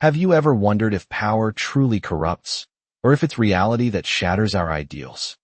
Have you ever wondered if power truly corrupts, or if it's reality that shatters our ideals?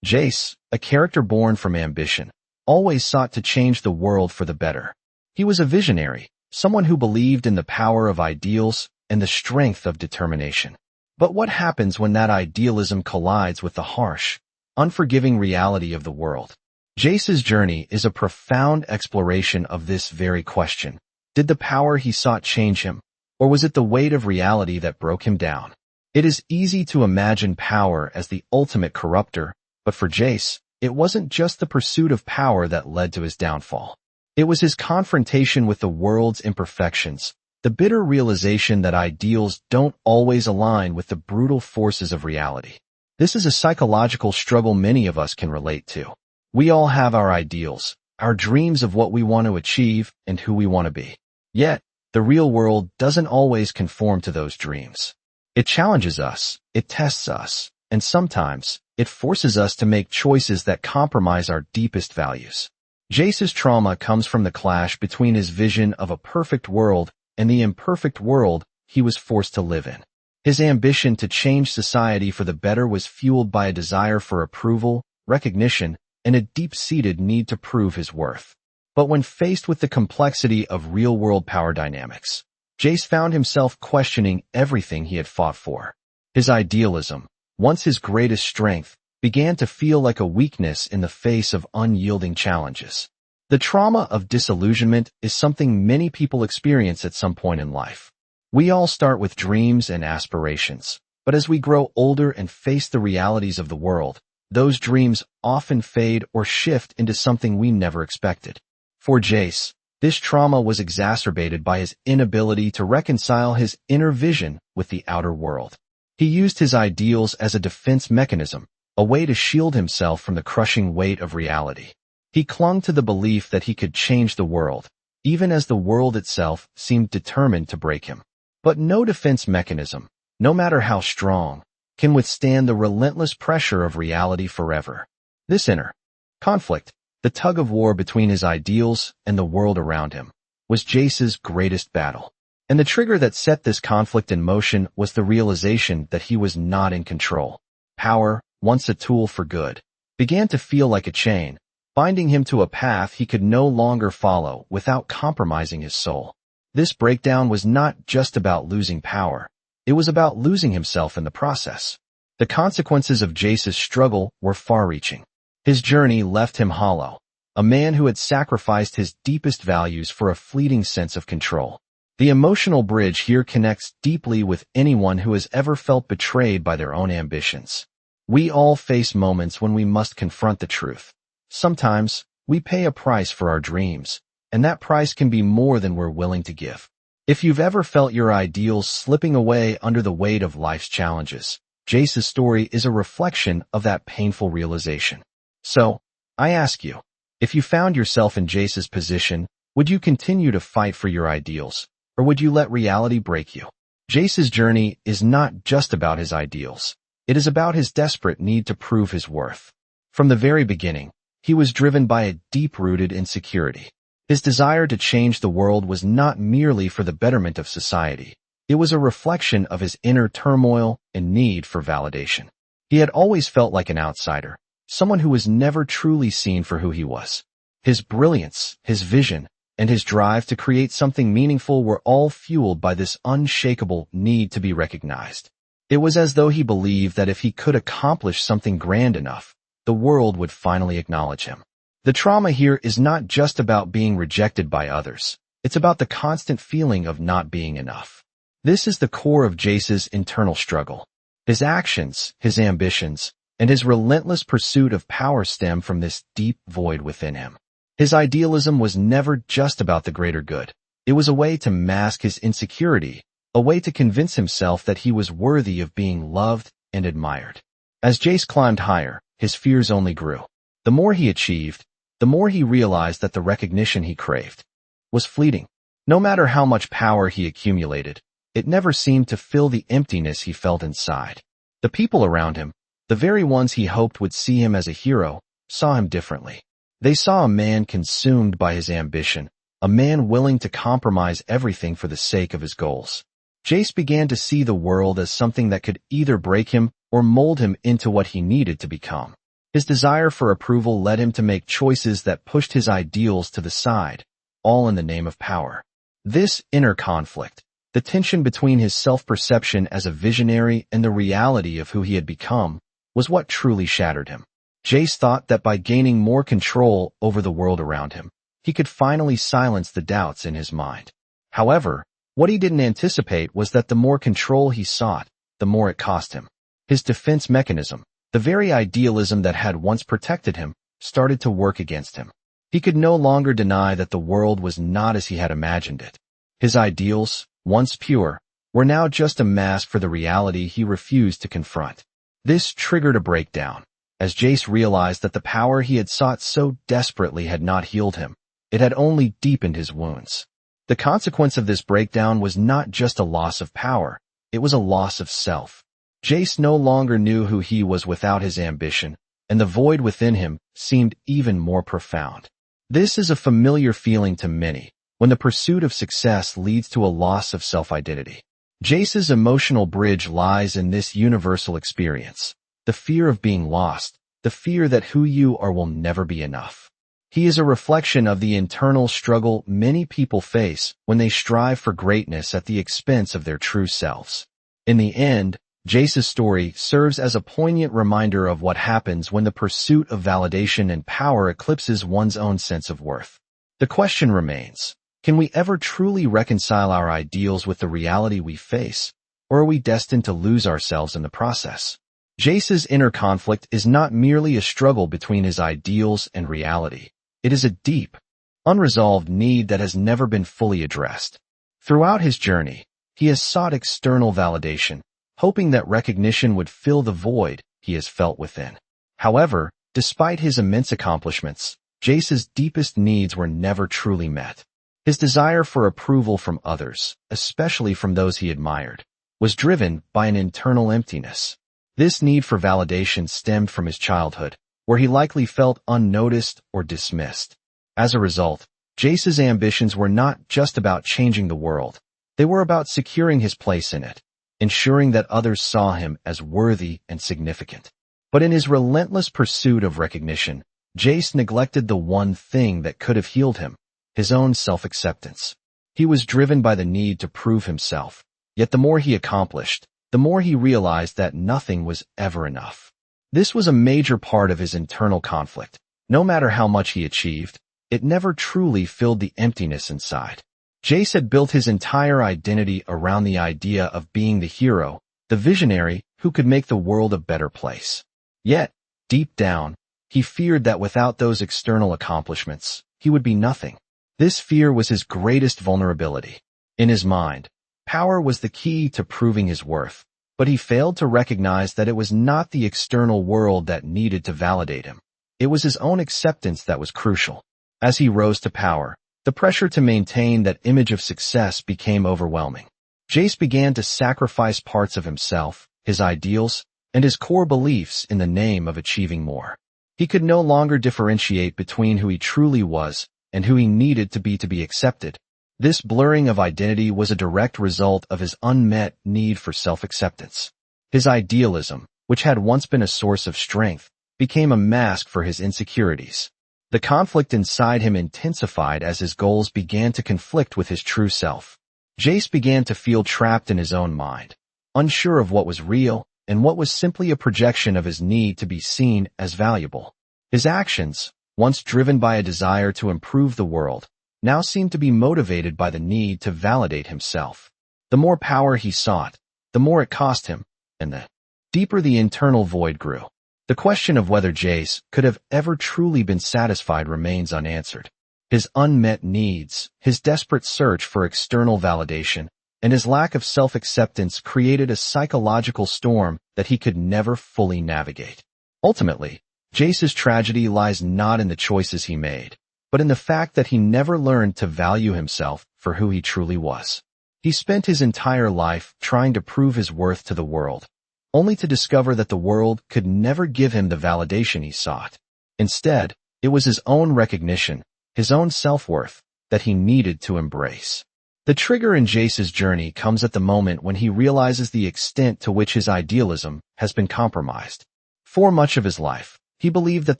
Jayce, a character born from ambition, always sought to change the world for the better. He was a visionary, someone who believed in the power of ideals and the strength of determination. But what happens when that idealism collides with the harsh, unforgiving reality of the world? Jayce's journey is a profound exploration of this very question. Did the power he sought change him, or was it the weight of reality that broke him down? It is easy to imagine power as the ultimate corrupter, but for Jayce, it wasn't just the pursuit of power that led to his downfall. It was his confrontation with the world's imperfections, the bitter realization that ideals don't always align with the brutal forces of reality. This is a psychological struggle many of us can relate to. We all have our ideals, our dreams of what we want to achieve and who we want to be. Yet, the real world doesn't always conform to those dreams. It challenges us, it tests us, and sometimes, it forces us to make choices that compromise our deepest values. Jayce's trauma comes from the clash between his vision of a perfect world and the imperfect world he was forced to live in. His ambition to change society for the better was fueled by a desire for approval, recognition, and a deep-seated need to prove his worth. But when faced with the complexity of real-world power dynamics, Jayce found himself questioning everything he had fought for. His idealism, once his greatest strength, began to feel like a weakness in the face of unyielding challenges. The trauma of disillusionment is something many people experience at some point in life. We all start with dreams and aspirations, but as we grow older and face the realities of the world, those dreams often fade or shift into something we never expected. For Jayce, this trauma was exacerbated by his inability to reconcile his inner vision with the outer world. He used his ideals as a defense mechanism, a way to shield himself from the crushing weight of reality. He clung to the belief that he could change the world, even as the world itself seemed determined to break him. But no defense mechanism, no matter how strong, can withstand the relentless pressure of reality forever. This inner conflict, the tug-of-war between his ideals and the world around him, was Jayce's greatest battle. And the trigger that set this conflict in motion was the realization that he was not in control. Power, once a tool for good, began to feel like a chain, binding him to a path he could no longer follow without compromising his soul. This breakdown was not just about losing power. It was about losing himself in the process. The consequences of Jayce's struggle were far-reaching. His journey left him hollow, a man who had sacrificed his deepest values for a fleeting sense of control. The emotional bridge here connects deeply with anyone who has ever felt betrayed by their own ambitions. We all face moments when we must confront the truth. Sometimes, we pay a price for our dreams, and that price can be more than we're willing to give. If you've ever felt your ideals slipping away under the weight of life's challenges, Jayce's story is a reflection of that painful realization. So, I ask you, if you found yourself in Jayce's position, would you continue to fight for your ideals, or would you let reality break you? Jayce's journey is not just about his ideals. It is about his desperate need to prove his worth. From the very beginning, he was driven by a deep-rooted insecurity. His desire to change the world was not merely for the betterment of society. It was a reflection of his inner turmoil and need for validation. He had always felt like an outsider, someone who was never truly seen for who he was. His brilliance, his vision, and his drive to create something meaningful were all fueled by this unshakable need to be recognized. It was as though he believed that if he could accomplish something grand enough, the world would finally acknowledge him. The trauma here is not just about being rejected by others. It's about the constant feeling of not being enough. This is the core of Jayce's internal struggle. His actions, his ambitions, and his relentless pursuit of power stem from this deep void within him. His idealism was never just about the greater good. It was a way to mask his insecurity, a way to convince himself that he was worthy of being loved and admired. As Jayce climbed higher, his fears only grew. The more he achieved, the more he realized that the recognition he craved was fleeting. No matter how much power he accumulated, it never seemed to fill the emptiness he felt inside. The people around him, the very ones he hoped would see him as a hero, saw him differently. They saw a man consumed by his ambition, a man willing to compromise everything for the sake of his goals. Jayce began to see the world as something that could either break him or mold him into what he needed to become. His desire for approval led him to make choices that pushed his ideals to the side, all in the name of power. This inner conflict, the tension between his self-perception as a visionary and the reality of who he had become, was what truly shattered him. Jayce thought that by gaining more control over the world around him, he could finally silence the doubts in his mind. However, what he didn't anticipate was that the more control he sought, the more it cost him. His defense mechanism, the very idealism that had once protected him, started to work against him. He could no longer deny that the world was not as he had imagined it. His ideals, once pure, were now just a mask for the reality he refused to confront. This triggered a breakdown, as Jayce realized that the power he had sought so desperately had not healed him. It had only deepened his wounds. The consequence of this breakdown was not just a loss of power, it was a loss of self. Jayce no longer knew who he was without his ambition, and the void within him seemed even more profound. This is a familiar feeling to many, when the pursuit of success leads to a loss of self-identity. Jayce's emotional bridge lies in this universal experience, the fear of being lost, the fear that who you are will never be enough. He is a reflection of the internal struggle many people face when they strive for greatness at the expense of their true selves. In the end, Jayce's story serves as a poignant reminder of what happens when the pursuit of validation and power eclipses one's own sense of worth. The question remains, can we ever truly reconcile our ideals with the reality we face, or are we destined to lose ourselves in the process? Jayce's inner conflict is not merely a struggle between his ideals and reality. It is a deep, unresolved need that has never been fully addressed. Throughout his journey, he has sought external validation, hoping that recognition would fill the void he has felt within. However, despite his immense accomplishments, Jayce's deepest needs were never truly met. His desire for approval from others, especially from those he admired, was driven by an internal emptiness. This need for validation stemmed from his childhood, where he likely felt unnoticed or dismissed. As a result, Jayce's ambitions were not just about changing the world. They were about securing his place in it, ensuring that others saw him as worthy and significant. But in his relentless pursuit of recognition, Jayce neglected the one thing that could have healed him, his own self-acceptance. He was driven by the need to prove himself, yet the more he accomplished, the more he realized that nothing was ever enough. This was a major part of his internal conflict. No matter how much he achieved, it never truly filled the emptiness inside. Jayce had built his entire identity around the idea of being the hero, the visionary who could make the world a better place. Yet, deep down, he feared that without those external accomplishments, he would be nothing. This fear was his greatest vulnerability. In his mind, power was the key to proving his worth, but he failed to recognize that it was not the external world that needed to validate him. It was his own acceptance that was crucial. As he rose to power, the pressure to maintain that image of success became overwhelming. Jayce began to sacrifice parts of himself, his ideals, and his core beliefs in the name of achieving more. He could no longer differentiate between who he truly was and who he needed to be accepted. This blurring of identity was a direct result of his unmet need for self-acceptance. His idealism, which had once been a source of strength, became a mask for his insecurities. The conflict inside him intensified as his goals began to conflict with his true self. Jayce began to feel trapped in his own mind, unsure of what was real and what was simply a projection of his need to be seen as valuable. His actions, once driven by a desire to improve the world, now seemed to be motivated by the need to validate himself. The more power he sought, the more it cost him, and the deeper the internal void grew. The question of whether Jayce could have ever truly been satisfied remains unanswered. His unmet needs, his desperate search for external validation, and his lack of self-acceptance created a psychological storm that he could never fully navigate. Ultimately, Jayce's tragedy lies not in the choices he made, but in the fact that he never learned to value himself for who he truly was. He spent his entire life trying to prove his worth to the world, only to discover that the world could never give him the validation he sought. Instead, it was his own recognition, his own self-worth, that he needed to embrace. The trigger in Jayce's journey comes at the moment when he realizes the extent to which his idealism has been compromised. For much of his life, he believed that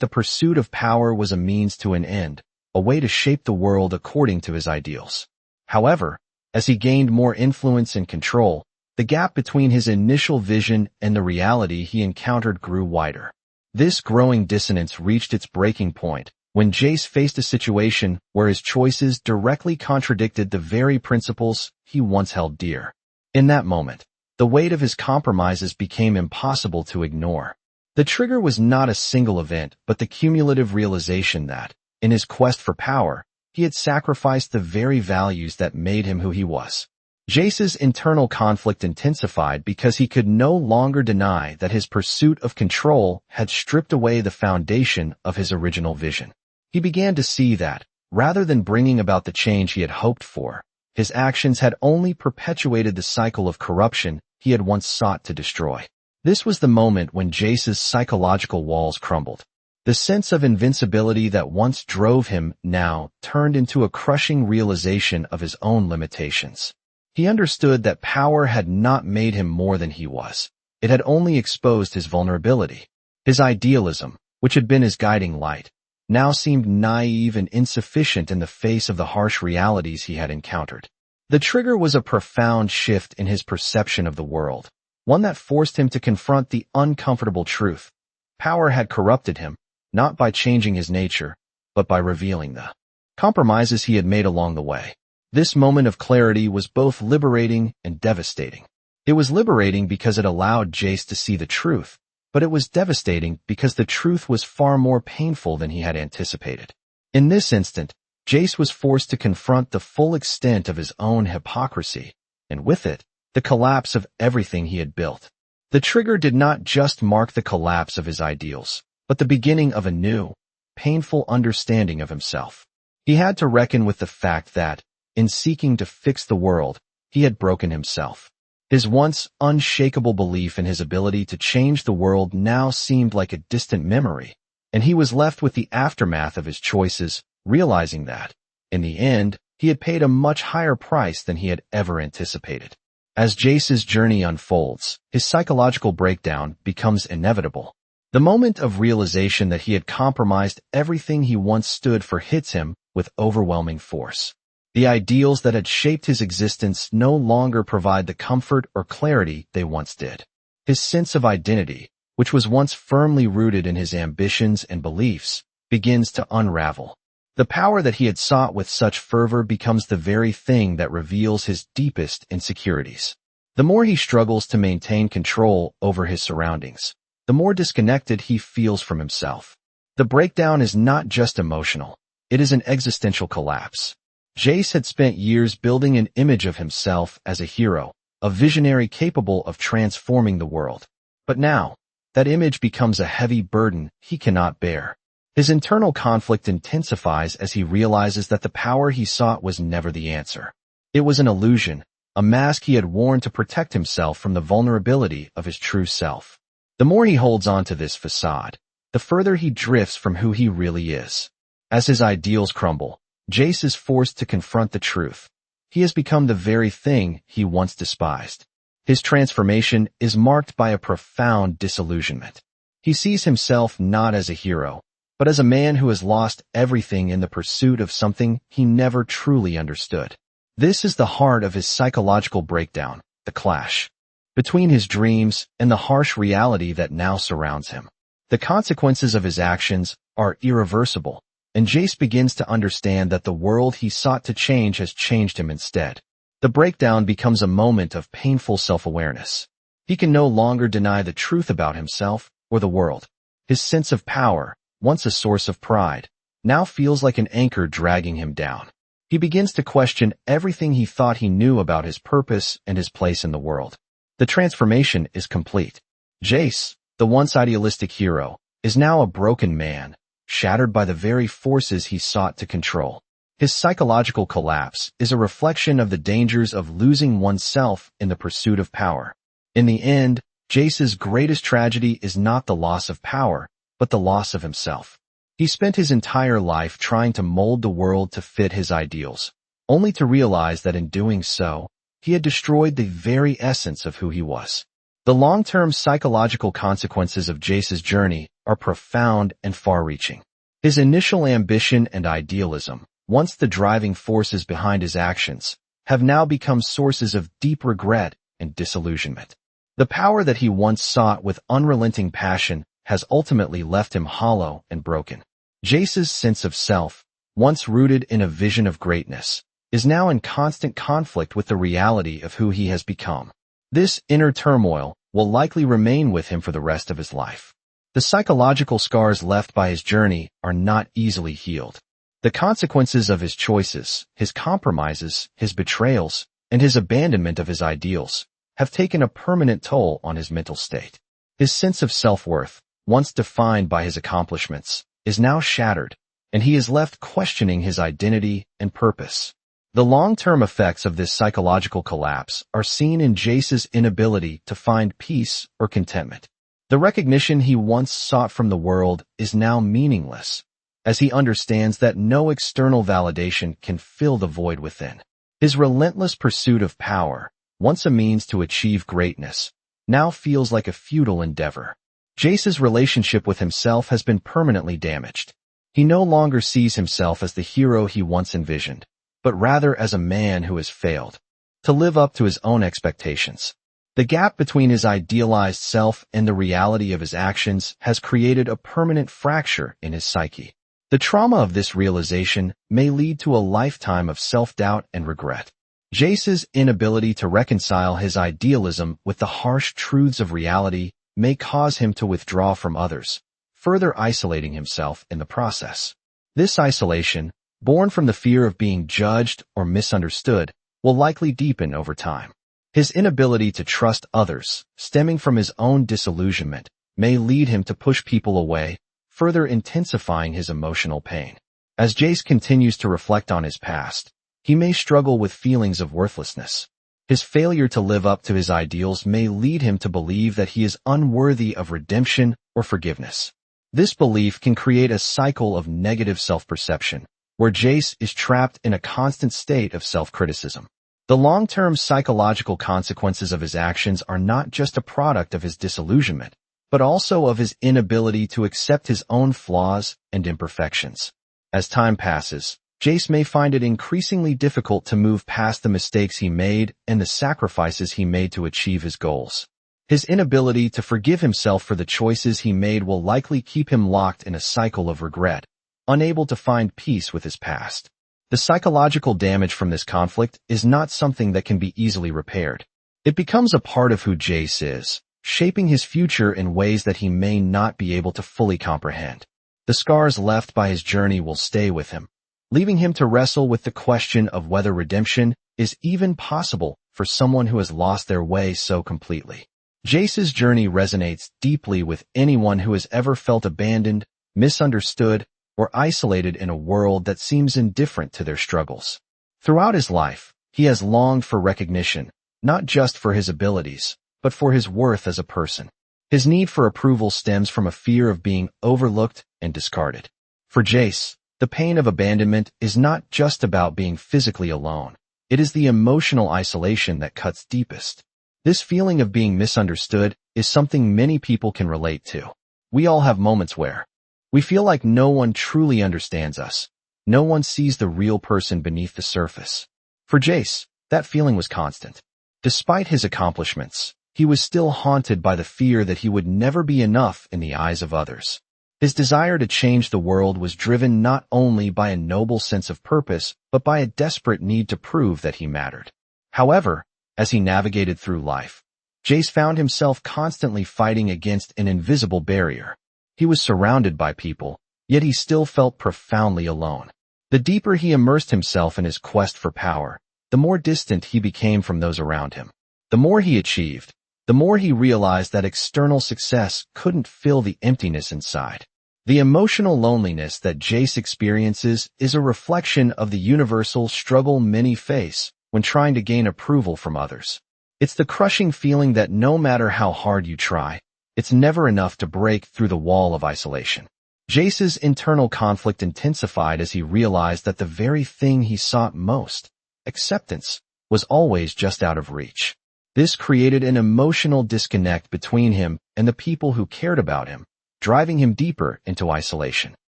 the pursuit of power was a means to an end, a way to shape the world according to his ideals. However, as he gained more influence and control, the gap between his initial vision and the reality he encountered grew wider. This growing dissonance reached its breaking point when Jayce faced a situation where his choices directly contradicted the very principles he once held dear. In that moment, the weight of his compromises became impossible to ignore. The trigger was not a single event, but the cumulative realization that, in his quest for power, he had sacrificed the very values that made him who he was. Jayce's internal conflict intensified because he could no longer deny that his pursuit of control had stripped away the foundation of his original vision. He began to see that, rather than bringing about the change he had hoped for, his actions had only perpetuated the cycle of corruption he had once sought to destroy. This was the moment when Jayce's psychological walls crumbled. The sense of invincibility that once drove him now turned into a crushing realization of his own limitations. He understood that power had not made him more than he was. It had only exposed his vulnerability. His idealism, which had been his guiding light, now seemed naive and insufficient in the face of the harsh realities he had encountered. The trigger was a profound shift in his perception of the world, one that forced him to confront the uncomfortable truth. Power had corrupted him, not by changing his nature, but by revealing the compromises he had made along the way. This moment of clarity was both liberating and devastating. It was liberating because it allowed Jayce to see the truth, but it was devastating because the truth was far more painful than he had anticipated. In this instant, Jayce was forced to confront the full extent of his own hypocrisy, and with it, the collapse of everything he had built. The trigger did not just mark the collapse of his ideals, but the beginning of a new, painful understanding of himself. He had to reckon with the fact that, in seeking to fix the world, he had broken himself. His once unshakable belief in his ability to change the world now seemed like a distant memory, and he was left with the aftermath of his choices, realizing that, in the end, he had paid a much higher price than he had ever anticipated. As Jayce's journey unfolds, his psychological breakdown becomes inevitable. The moment of realization that he had compromised everything he once stood for hits him with overwhelming force. The ideals that had shaped his existence no longer provide the comfort or clarity they once did. His sense of identity, which was once firmly rooted in his ambitions and beliefs, begins to unravel. The power that he had sought with such fervor becomes the very thing that reveals his deepest insecurities. The more he struggles to maintain control over his surroundings, the more disconnected he feels from himself. The breakdown is not just emotional, it is an existential collapse. Jayce had spent years building an image of himself as a hero, a visionary capable of transforming the world. But now, that image becomes a heavy burden he cannot bear. His internal conflict intensifies as he realizes that the power he sought was never the answer. It was an illusion, a mask he had worn to protect himself from the vulnerability of his true self. The more he holds on to this facade, the further he drifts from who he really is. As his ideals crumble, Jayce is forced to confront the truth. He has become the very thing he once despised. His transformation is marked by a profound disillusionment. He sees himself not as a hero, but as a man who has lost everything in the pursuit of something he never truly understood. This is the heart of his psychological breakdown, the clash between his dreams and the harsh reality that now surrounds him. The consequences of his actions are irreversible, and Jayce begins to understand that the world he sought to change has changed him instead. The breakdown becomes a moment of painful self-awareness. He can no longer deny the truth about himself or the world. His sense of power, once a source of pride, now feels like an anchor dragging him down. He begins to question everything he thought he knew about his purpose and his place in the world. The transformation is complete. Jayce, the once idealistic hero, is now a broken man, shattered by the very forces he sought to control. His psychological collapse is a reflection of the dangers of losing oneself in the pursuit of power. In the end, Jayce's greatest tragedy is not the loss of power, but the loss of himself. He spent his entire life trying to mold the world to fit his ideals, only to realize that in doing so, he had destroyed the very essence of who he was. The long-term psychological consequences of Jayce's journey are profound and far-reaching. His initial ambition and idealism, once the driving forces behind his actions, have now become sources of deep regret and disillusionment. The power that he once sought with unrelenting passion has ultimately left him hollow and broken. Jayce's sense of self, once rooted in a vision of greatness, is now in constant conflict with the reality of who he has become. This inner turmoil will likely remain with him for the rest of his life. The psychological scars left by his journey are not easily healed. The consequences of his choices, his compromises, his betrayals, and his abandonment of his ideals have taken a permanent toll on his mental state. His sense of self-worth, once defined by his accomplishments, is now shattered, and he is left questioning his identity and purpose. The long-term effects of this psychological collapse are seen in Jayce's inability to find peace or contentment. The recognition he once sought from the world is now meaningless, as he understands that no external validation can fill the void within. His relentless pursuit of power, once a means to achieve greatness, now feels like a futile endeavor. Jayce's relationship with himself has been permanently damaged. He no longer sees himself as the hero he once envisioned, but rather as a man who has failed to live up to his own expectations. The gap between his idealized self and the reality of his actions has created a permanent fracture in his psyche. The trauma of this realization may lead to a lifetime of self-doubt and regret. Jayce's inability to reconcile his idealism with the harsh truths of reality may cause him to withdraw from others, further isolating himself in the process. This isolation, born from the fear of being judged or misunderstood, will likely deepen over time. His inability to trust others, stemming from his own disillusionment, may lead him to push people away, further intensifying his emotional pain. As Jayce continues to reflect on his past, he may struggle with feelings of worthlessness. His failure to live up to his ideals may lead him to believe that he is unworthy of redemption or forgiveness. This belief can create a cycle of negative self-perception, where Jayce is trapped in a constant state of self-criticism. The long-term psychological consequences of his actions are not just a product of his disillusionment, but also of his inability to accept his own flaws and imperfections. As time passes, Jayce may find it increasingly difficult to move past the mistakes he made and the sacrifices he made to achieve his goals. His inability to forgive himself for the choices he made will likely keep him locked in a cycle of regret, unable to find peace with his past. The psychological damage from this conflict is not something that can be easily repaired. It becomes a part of who Jayce is, shaping his future in ways that he may not be able to fully comprehend. The scars left by his journey will stay with him, leaving him to wrestle with the question of whether redemption is even possible for someone who has lost their way so completely. Jayce's journey resonates deeply with anyone who has ever felt abandoned, misunderstood, or isolated in a world that seems indifferent to their struggles. Throughout his life, he has longed for recognition, not just for his abilities, but for his worth as a person. His need for approval stems from a fear of being overlooked and discarded. For Jayce, the pain of abandonment is not just about being physically alone. It is the emotional isolation that cuts deepest. This feeling of being misunderstood is something many people can relate to. We all have moments where we feel like no one truly understands us. No one sees the real person beneath the surface. For Jayce, that feeling was constant. Despite his accomplishments, he was still haunted by the fear that he would never be enough in the eyes of others. His desire to change the world was driven not only by a noble sense of purpose, but by a desperate need to prove that he mattered. However, as he navigated through life, Jayce found himself constantly fighting against an invisible barrier. He was surrounded by people, yet he still felt profoundly alone. The deeper he immersed himself in his quest for power, the more distant he became from those around him. The more he achieved, the more he realized that external success couldn't fill the emptiness inside. The emotional loneliness that Jayce experiences is a reflection of the universal struggle many face when trying to gain approval from others. It's the crushing feeling that no matter how hard you try, it's never enough to break through the wall of isolation. Jayce's internal conflict intensified as he realized that the very thing he sought most, acceptance, was always just out of reach. This created an emotional disconnect between him and the people who cared about him, driving him deeper into isolation.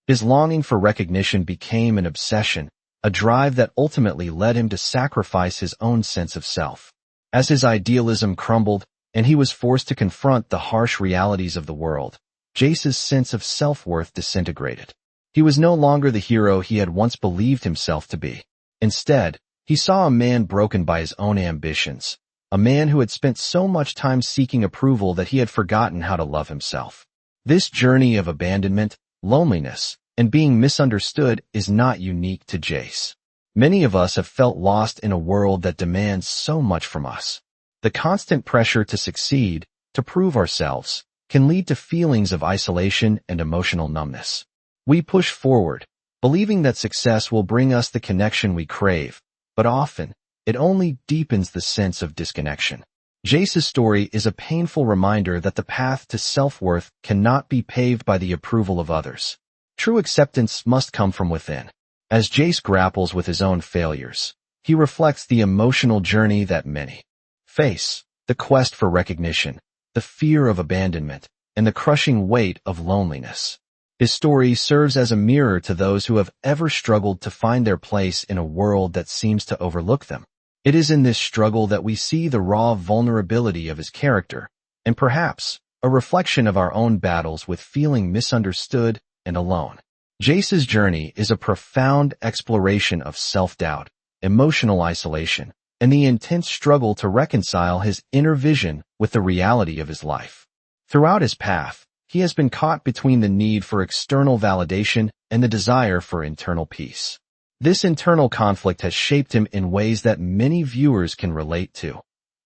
His longing for recognition became an obsession, a drive that ultimately led him to sacrifice his own sense of self. As his idealism crumbled, and he was forced to confront the harsh realities of the world, Jayce's sense of self-worth disintegrated. He was no longer the hero he had once believed himself to be. Instead, he saw a man broken by his own ambitions, a man who had spent so much time seeking approval that he had forgotten how to love himself. This journey of abandonment, loneliness, and being misunderstood is not unique to Jayce. Many of us have felt lost in a world that demands so much from us. The constant pressure to succeed, to prove ourselves, can lead to feelings of isolation and emotional numbness. We push forward, believing that success will bring us the connection we crave, but often, it only deepens the sense of disconnection. Jayce's story is a painful reminder that the path to self-worth cannot be paved by the approval of others. True acceptance must come from within. As Jayce grapples with his own failures, he reflects the emotional journey that many face, the quest for recognition, the fear of abandonment, and the crushing weight of loneliness. His story serves as a mirror to those who have ever struggled to find their place in a world that seems to overlook them. It is in this struggle that we see the raw vulnerability of his character, and perhaps a reflection of our own battles with feeling misunderstood and alone. Jayce's journey is a profound exploration of self-doubt, emotional isolation, and the intense struggle to reconcile his inner vision with the reality of his life. Throughout his path, he has been caught between the need for external validation and the desire for internal peace. This internal conflict has shaped him in ways that many viewers can relate to.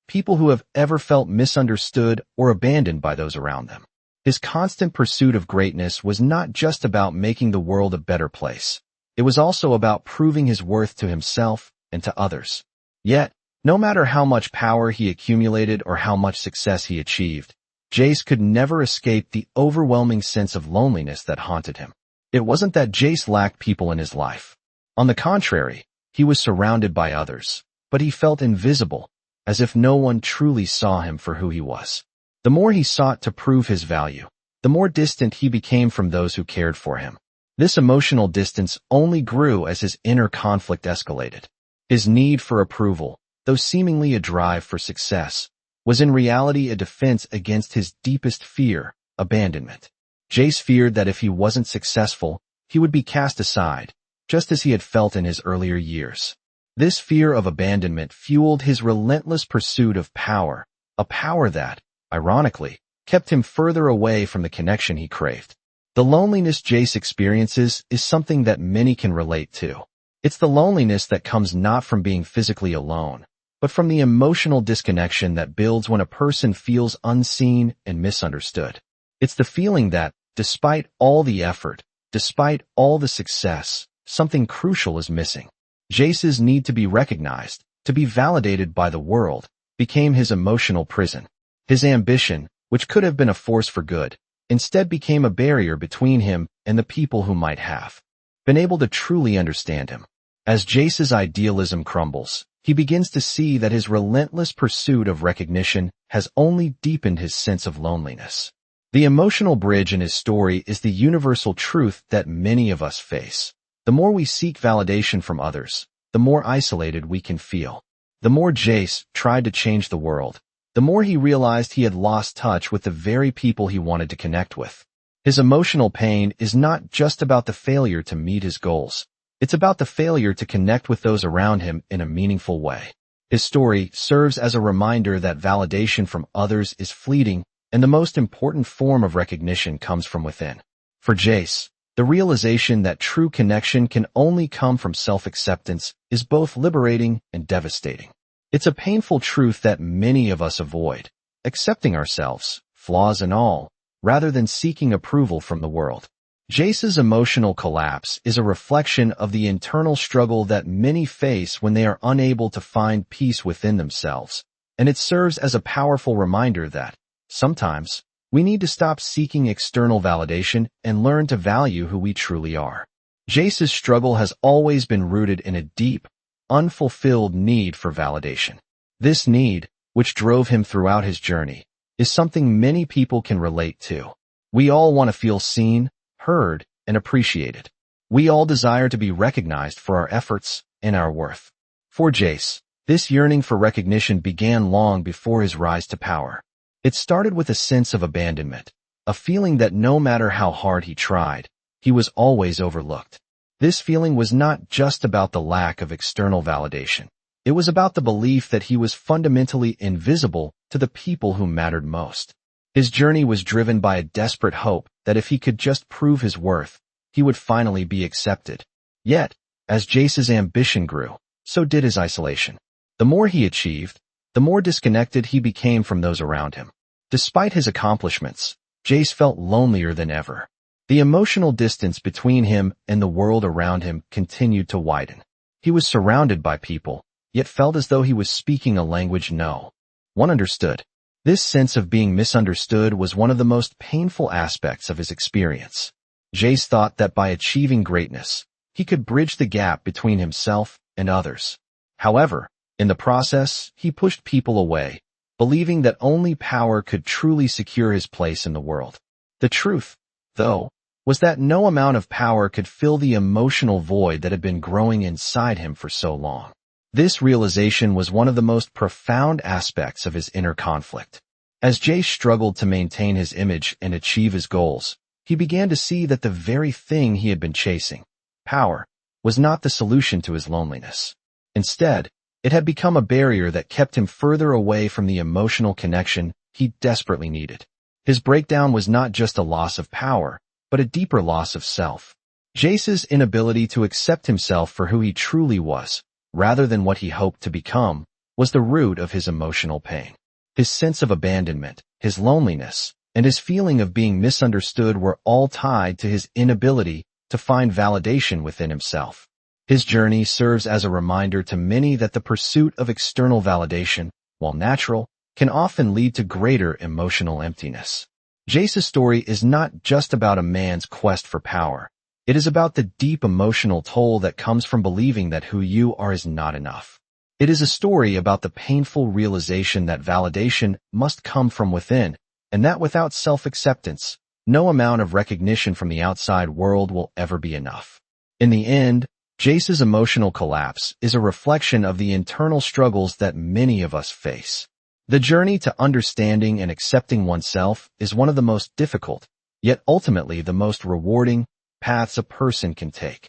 People who have ever felt misunderstood or abandoned by those around them. His constant pursuit of greatness was not just about making the world a better place. It was also about proving his worth to himself and to others. Yet, no matter how much power he accumulated or how much success he achieved, Jayce could never escape the overwhelming sense of loneliness that haunted him. It wasn't that Jayce lacked people in his life. On the contrary, he was surrounded by others, but he felt invisible, as if no one truly saw him for who he was. The more he sought to prove his value, the more distant he became from those who cared for him. This emotional distance only grew as his inner conflict escalated. His need for approval, though seemingly a drive for success, was in reality a defense against his deepest fear, abandonment. Jayce feared that if he wasn't successful, he would be cast aside, just as he had felt in his earlier years. This fear of abandonment fueled his relentless pursuit of power, a power that, ironically, kept him further away from the connection he craved. The loneliness Jayce experiences is something that many can relate to. It's the loneliness that comes not from being physically alone, but from the emotional disconnection that builds when a person feels unseen and misunderstood. It's the feeling that, despite all the effort, despite all the success, something crucial is missing. Jayce's need to be recognized, to be validated by the world, became his emotional prison. His ambition, which could have been a force for good, instead became a barrier between him and the people who might have been able to truly understand him. As Jayce's idealism crumbles, he begins to see that his relentless pursuit of recognition has only deepened his sense of loneliness. The emotional bridge in his story is the universal truth that many of us face. The more we seek validation from others, the more isolated we can feel. The more Jayce tried to change the world, the more he realized he had lost touch with the very people he wanted to connect with. His emotional pain is not just about the failure to meet his goals. It's about the failure to connect with those around him in a meaningful way. His story serves as a reminder that validation from others is fleeting, and the most important form of recognition comes from within. For Jayce, the realization that true connection can only come from self-acceptance is both liberating and devastating. It's a painful truth that many of us avoid, accepting ourselves, flaws and all, rather than seeking approval from the world. Jayce's emotional collapse is a reflection of the internal struggle that many face when they are unable to find peace within themselves, and it serves as a powerful reminder that, sometimes, we need to stop seeking external validation and learn to value who we truly are. Jayce's struggle has always been rooted in a deep, unfulfilled need for validation. This need, which drove him throughout his journey, is something many people can relate to. We all want to feel seen, heard, and appreciated. We all desire to be recognized for our efforts and our worth. For Jayce, this yearning for recognition began long before his rise to power. It started with a sense of abandonment, a feeling that no matter how hard he tried, he was always overlooked. This feeling was not just about the lack of external validation. It was about the belief that he was fundamentally invisible to the people who mattered most. His journey was driven by a desperate hope that if he could just prove his worth, he would finally be accepted. Yet, as Jayce's ambition grew, so did his isolation. The more he achieved, the more disconnected he became from those around him. Despite his accomplishments, Jayce felt lonelier than ever. The emotional distance between him and the world around him continued to widen. He was surrounded by people, yet felt as though he was speaking a language no one understood. This sense of being misunderstood was one of the most painful aspects of his experience. Jayce thought that by achieving greatness, he could bridge the gap between himself and others. However, in the process, he pushed people away, believing that only power could truly secure his place in the world. The truth, though, was that no amount of power could fill the emotional void that had been growing inside him for so long. This realization was one of the most profound aspects of his inner conflict. As Jayce struggled to maintain his image and achieve his goals, he began to see that the very thing he had been chasing, power, was not the solution to his loneliness. Instead, it had become a barrier that kept him further away from the emotional connection he desperately needed. His breakdown was not just a loss of power, but a deeper loss of self. Jayce's inability to accept himself for who he truly was, rather than what he hoped to become, was the root of his emotional pain. His sense of abandonment, his loneliness, and his feeling of being misunderstood were all tied to his inability to find validation within himself. His journey serves as a reminder to many that the pursuit of external validation, while natural, can often lead to greater emotional emptiness. Jayce's story is not just about a man's quest for power. It is about the deep emotional toll that comes from believing that who you are is not enough. It is a story about the painful realization that validation must come from within, and that without self-acceptance, no amount of recognition from the outside world will ever be enough. In the end, Jayce's emotional collapse is a reflection of the internal struggles that many of us face. The journey to understanding and accepting oneself is one of the most difficult, yet ultimately the most rewarding, paths a person can take.